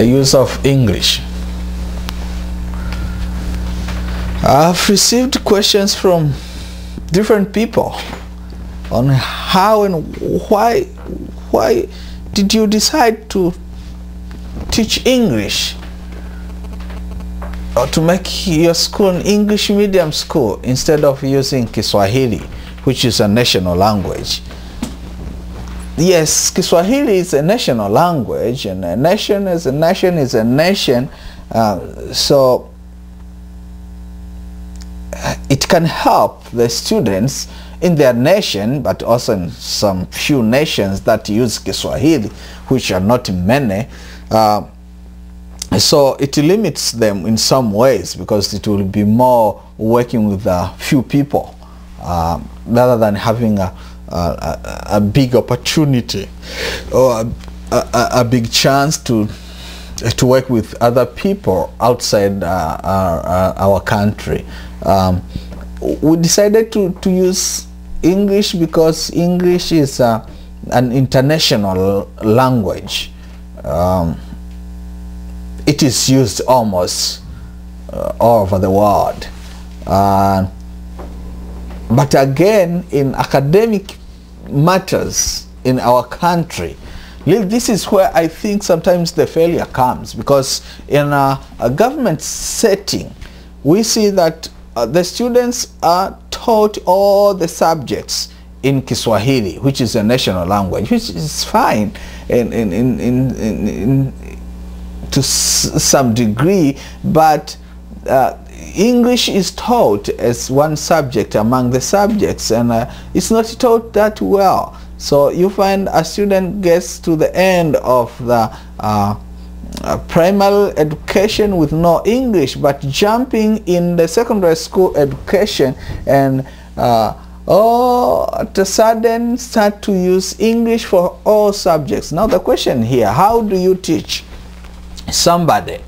the use of English. I've received questions from different people on how and why did you decide to teach English or to make your school an English medium school instead of using Kiswahili, which is a national language. Yes, Kiswahili is a national language, and a nation is a nation is a nation, so it can help the students in their nation, but also in some few nations that use Kiswahili, which are not many. So it limits them in some ways because it will be more working with a few people rather than having a big opportunity or a big chance to work with other people outside our country. We decided to use English because English is an international language. It is used almost all over the world. But again, in academic matters in our country, this is where I think sometimes the failure comes, because in a government setting, we see that the students are taught all the subjects in Kiswahili, which is a national language, which is fine to some degree, but English is taught as one subject among the subjects, and it's not taught that well. So you find a student gets to the end of the primary education with no English, but jumping in the secondary school education and at a sudden start to use English for all subjects. Now the question here, how do you teach somebody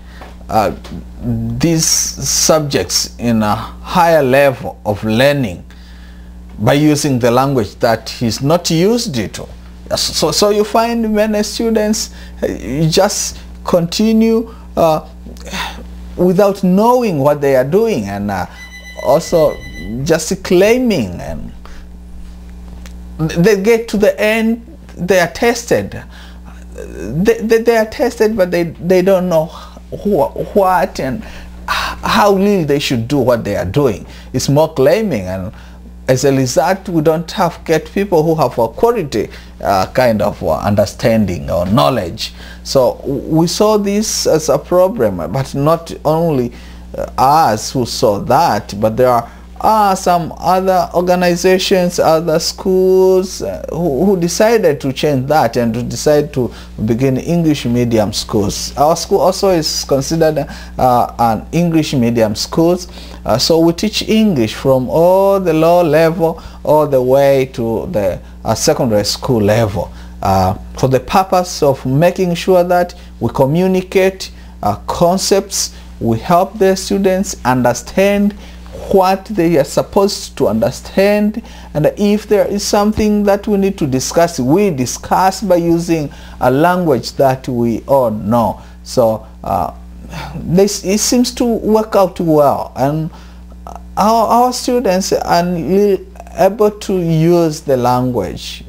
these subjects in a higher level of learning by using the language that he's not used to? So you find many students just continue without knowing what they are doing, and also just claiming, and they get to the end, they are tested. They are tested, but they don't know what and how really they should do what they are doing. It's more claiming, and as a result, we don't get people who have a quality kind of understanding or knowledge. So we saw this as a problem, but not only us who saw that, but there are some other organizations, other schools who decided to change that and to decide to begin English medium schools. Our school also is considered an English medium school. So we teach English from all the low level all the way to the secondary school level for the purpose of making sure that we communicate concepts, we help the students understand what they are supposed to understand, and if there is something that we need to discuss, we discuss by using a language that we all know. So it seems to work out well, and our students are able to use the language.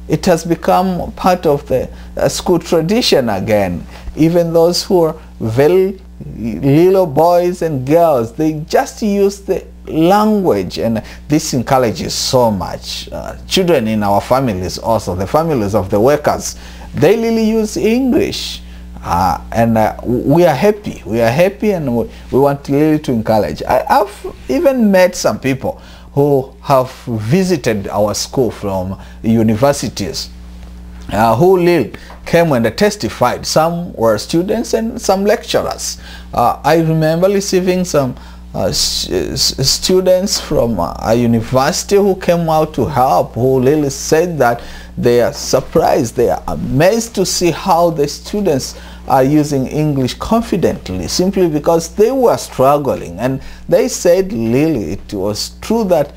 It has become part of the school tradition again. Even those who are very little boys and girls, they just use the language, and this encourages so much. Children in our families also, the families of the workers, they really use English, and we are happy. We are happy, and we want really to encourage. I've even met some people who have visited our school from universities, who really came and testified. Some were students and some lecturers. I remember receiving some students from a university who came out to help, who really said that they are surprised, they are amazed to see how the students are using English confidently, simply because they were struggling. And they said really it was true that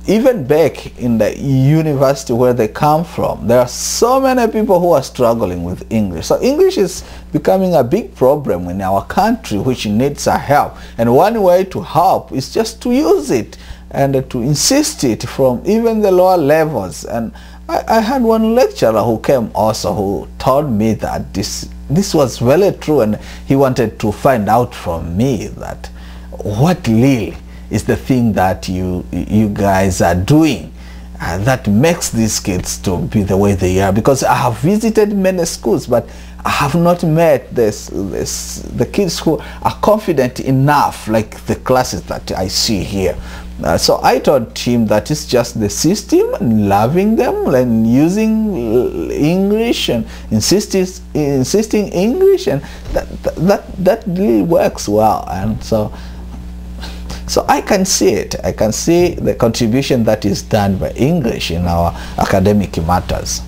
even back in the university where they come from, there are so many people who are struggling with English. So English is becoming a big problem in our country, which needs our help. And one way to help is just to use it and to insist it from even the lower levels. And I had one lecturer who came also who told me that this was very true, and he wanted to find out from me that what really is the thing that you guys are doing that makes these kids to be the way they are. Because I have visited many schools, but I have not met the kids who are confident enough, like the classes that I see here. So I told him that it's just the system, and loving them and using English and insisting English, and that really works well. And so I can see it. I can see the contribution that is done by English in our academic matters.